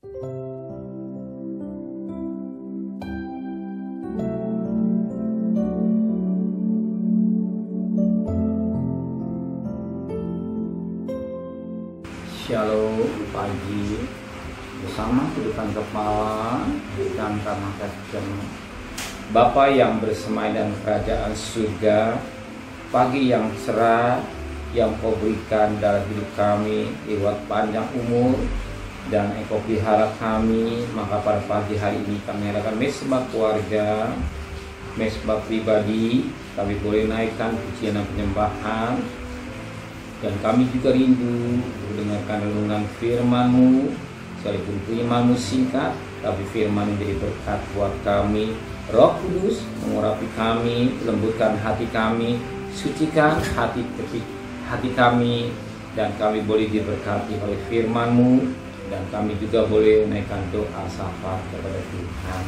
Shalom pagi bersama kedudukan kepala dan tanah kasih Bapa yang bersemai dan kerajaan surga, pagi yang cerah yang Kau berikan dalam hidup kami lewat panjang umur dan Engkau pelihara kami. Maka pada pagi hari ini kami adakan mesbah keluarga, mesbah pribadi, kami boleh naikkan pujian dan penyembahan. Dan kami juga rindu mendengarkan renungan firman-Mu, sekalipun firman-Mu singkat, tapi firman menjadi berkat buat kami. Roh Kudus mengurapi kami, lembutkan hati kami, sucikan hati kami, dan kami boleh diberkati oleh firman-Mu, dan kami juga boleh naikkan doa syafaat kepada Tuhan.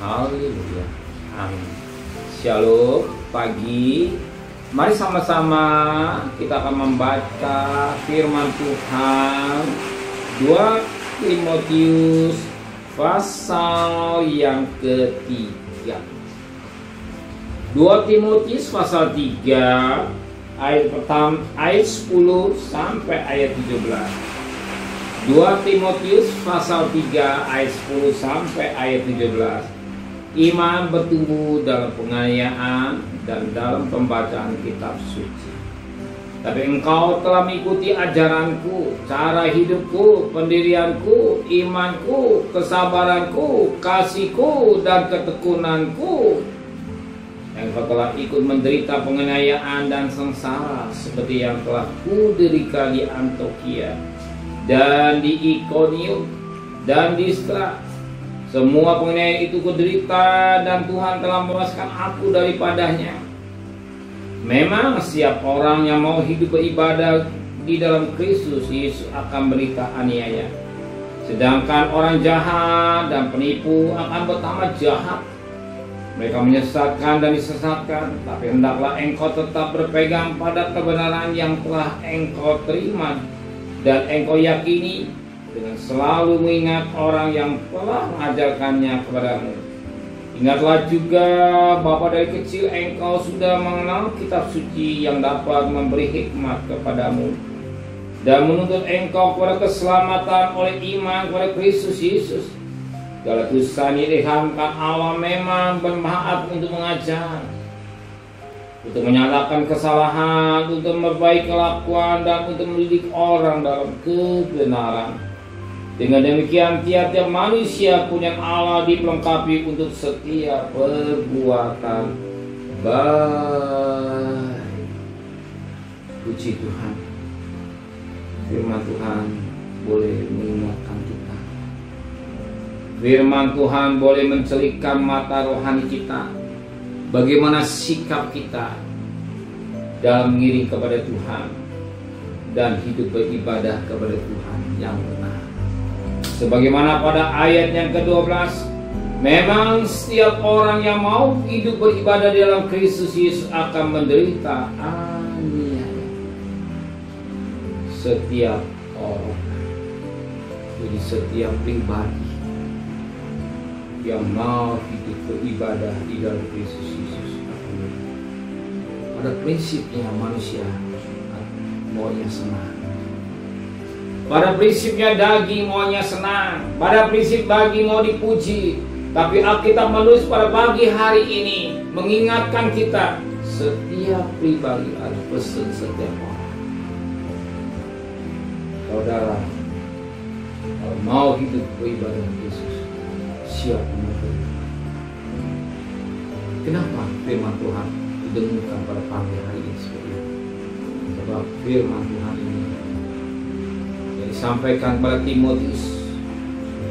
Haleluya, amin. Shalom pagi. Mari sama-sama kita akan membaca firman Tuhan 2 Timotius pasal yang ketiga. 2 Timotius pasal 3 ayat pertama, ayat 10 sampai ayat 17. 2 Timotius pasal 3 ayat 10 sampai ayat 17. Iman bertumbuh dalam penganiayaan dan dalam pembacaan kitab suci. Tapi engkau telah mengikuti ajaranku, cara hidupku, pendirianku, imanku, kesabaranku, kasihku, dan ketekunanku. Engkau telah ikut menderita penganiayaan dan sengsara seperti yang telah kuderita di Antiokhia dan di Ikonium dan di Listra. Semua penganiayaan itu kuderita dan Tuhan telah membebaskan aku daripadanya. Memang setiap orang yang mau hidup beribadah di dalam Kristus Yesus akan menderita aniaya. Sedangkan orang jahat dan penipu akan bertambah jahat. Mereka menyesatkan dan disesatkan. Tapi hendaklah engkau tetap berpegang pada kebenaran yang telah engkau terima dan engkau yakini, dengan selalu mengingat orang yang telah mengajarkannya kepadamu. Ingatlah juga bahwa dari kecil engkau sudah mengenal kitab suci yang dapat memberi hikmat kepadamu dan menuntut engkau kepada keselamatan oleh iman kepada Kristus Yesus. Segala tulisan yang dihamkan Allah memang bermanfaat untuk mengajar, untuk menyatakan kesalahan, untuk memperbaiki kelakuan, dan untuk mendidik orang dalam kebenaran. Dengan demikian tiap-tiap manusia punya Allah diperlengkapi untuk setiap perbuatan baik. Puji Tuhan. Firman Tuhan boleh mengingatkan kita. Firman Tuhan boleh mencelikkan mata rohani kita. Bagaimana sikap kita dalam mengiring kepada Tuhan dan hidup beribadah kepada Tuhan yang benar. Sebagaimana pada ayat yang ke-12, memang setiap orang yang mau hidup beribadah di dalam Kristus Yesus akan menderita aniaya. Setiap orang, jadi setiap pribadi yang mau hidup beribadah di dalam Kristus Yesus akan menderita. Pada prinsipnya manusia maunya senang. Pada prinsipnya daging maunya senang. Pada prinsip daging mau dipuji. Tapi Alkitab menulis pada pagi hari ini mengingatkan kita, setiap pribadi ada pesan setiap orang. Saudara, kalau mau hidup beribadah Yesus, siap mengerti. Kenapa firman Tuhan didengungkan pada pagi hari ini seperti itu? Sebab firman Tuhan ini disampaikan pada Timotius,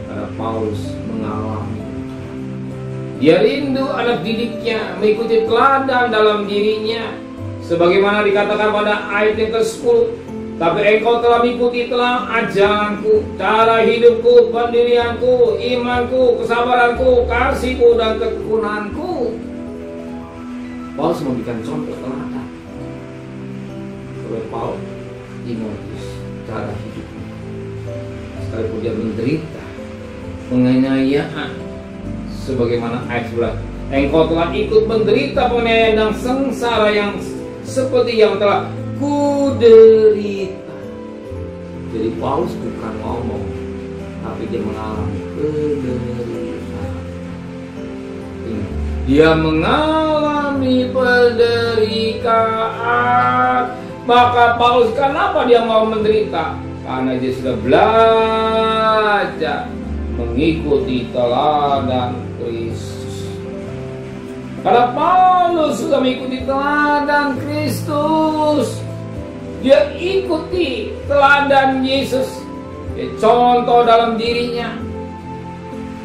pada Paulus mengalami. Dia rindu anak didiknya mengikuti teladan dalam dirinya, sebagaimana dikatakan pada ayat yang ke-10. Tapi engkau telah mengikuti telah ajaranku, cara hidupku, pendirianku, imanku, kesabaranku, kasihku, dan ketekunanku. Paulus memberikan contoh teladan kepada Paulus, Timotius, cara hidupnya. Sekalipun dia menderita penganiayaan. Sebagaimana ayat 11, engkau telah ikut menderita penganiayaan dan sengsara yang seperti yang telah kuderita. Jadi Paulus bukan ngomong, tapi dia mengalami penderitaan. Dia mengalami penderitaan. Maka Paulus, kenapa dia mau menderita? Karena dia sudah belajar mengikuti teladan Kristus. Karena Paulus sudah mengikuti teladan Kristus, dia ikuti teladan Yesus, dia contoh dalam dirinya.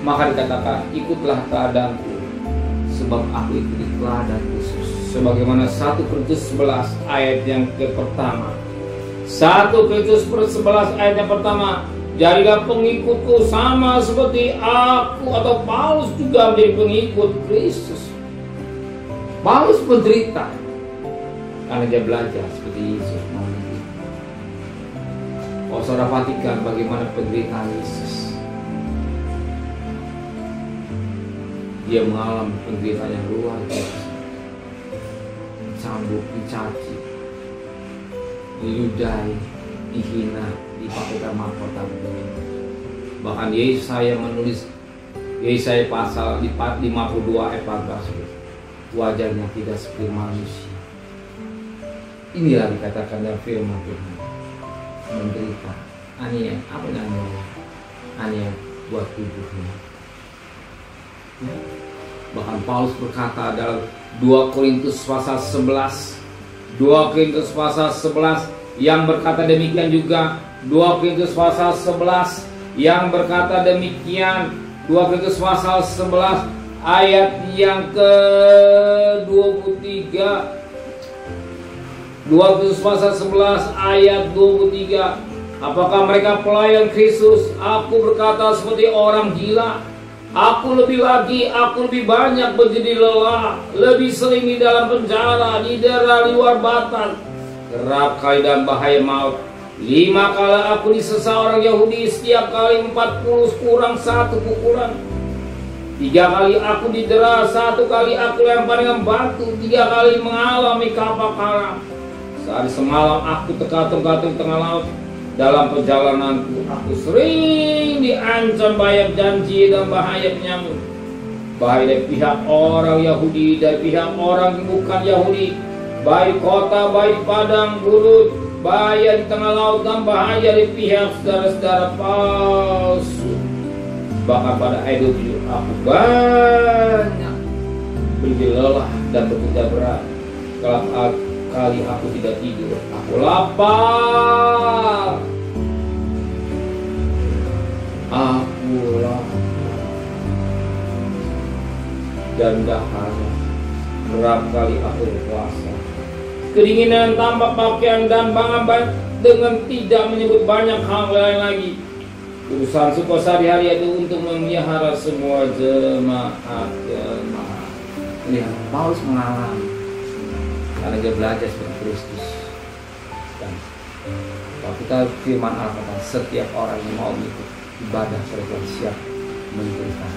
Maka dikatakan, ikutlah teladanku, sebab aku ikuti teladan Kristus. Sebagaimana 1 Korintus 11 ayat yang pertama. 1 Korintus 11 ayat yang pertama, jadilah pengikutku sama seperti aku atau Paulus juga menjadi pengikut Kristus. Paulus menderita karena dia belajar seperti Yesus menderita. Oh, saudara perhatikan bagaimana penderitaan Yesus. Dia mengalami penderitaan yang luar biasa. Dicambuk, dicaci, diludahi, dihina, dipakaikan mahkota bumi. Bahkan Yesaya menulis, Yesaya pasal 52 ayat 14, wajahnya tidak seperti manusia. Inilah dikatakan dalam firman Tuhan, menderita, aniaya, apa namanya? Aniaya buat tubuhnya. Bahkan Paulus berkata dalam 2 Korintus pasal 11, 2 Korintus pasal 11 yang berkata demikian juga, 2 Korintus pasal 11 yang berkata demikian, 2 Korintus pasal 11 ayat yang ke-23, 2 Korintus pasal 11 ayat 23, apakah mereka pelayan Kristus? Aku berkata seperti orang gila. Aku lebih banyak menjadi lelah, lebih sering di dalam penjara, didera luar batas, kerap kali dan bahaya maut. 5 kali aku disesa orang Yahudi, setiap kali 40 kurang 1 pukulan. 3 kali aku didera, 1 kali aku lempar dengan batu, 3 kali mengalami kapal karam. Sehari semalam aku terkatung-katung tengah laut. Dalam perjalananku aku sering diancam bahaya janji dan bahaya penyambut. Bahaya dari pihak orang Yahudi, dari pihak orang yang bukan Yahudi, baik kota, baik padang gurun, bahaya di tengah laut, dan bahaya dari pihak saudara-saudara palsu. Bahkan pada ayat 27, aku banyak menjadi lelah dan bekerja berat. Kalau kali aku tidak tidur, aku lapar, dan dahaga. Kerap kali aku berpuasa, kedinginan tanpa pakaian dan bangun dengan tidak menyebut banyak hal lain lagi. Urusan suku sehari-hari itu untuk memelihara semua jemaat. Lihat, Paulus mengalami karena dia belajar seperti Kristus. Dan kalau kita firman Allah kata, setiap orang yang mau ikut ibadah mereka siap menderita.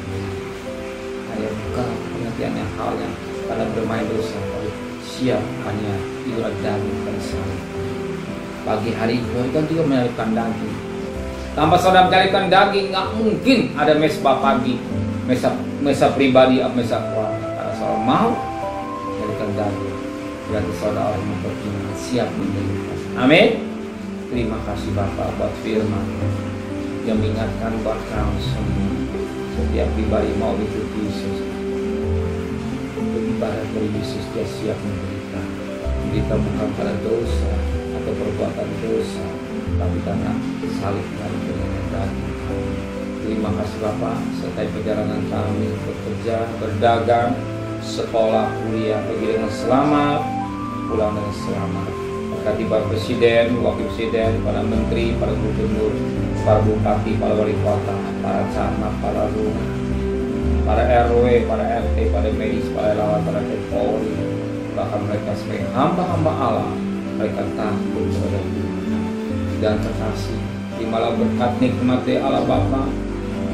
Hanya bukan pengertian yang hal yang karena bermain dosa, tapi siap hanya ibadah daging dan salib. Pagi hari itu kan juga menyalibkan daging. Tanpa saudara mencarikan daging, nggak mungkin ada mesbah pagi, mesa pribadi, mesa keluarga. Karena saudara mau mencarikan daging, berarti saudara yang berkeinginan siap menderita. Amin. Terima kasih Bapak buat firman yang mengingatkan buat kami semua. Setiap pribadi mau ikut Yesus, beribadah kepada Yesus, dia siap menderita. Menderita bukan karena dosa atau perbuatan dosa, tapi karena salib dan penyelamatan daging. Terima kasih Bapak, sertai perjalanan kami bekerja, berdagang, sekolah, kuliah, pergi dengan selamat, pulang dengan selamat. Berkati Bapak Presiden, Wakil Presiden, para Menteri, para Gubernur, para Bupati, para Wali Kota, para Camat, para RUM, para RW, para RT, para medis, para relawan, para Polri, bahkan mereka sebagai hamba-hamba Allah, mereka takut kepada Tuhan dan terkasih. Terimalah berkat nikmat dari Allah Bapa,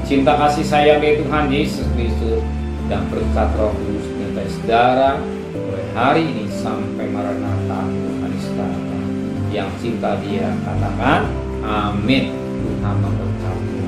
cinta kasih sayang dari Tuhan Yesus Kristus dan berkat Roh Kudus menyertai saudara mulai hari ini sampai Maranatha Tuhan Yesus datang. Yang cinta Dia katakan amin. Tuhan memberkati.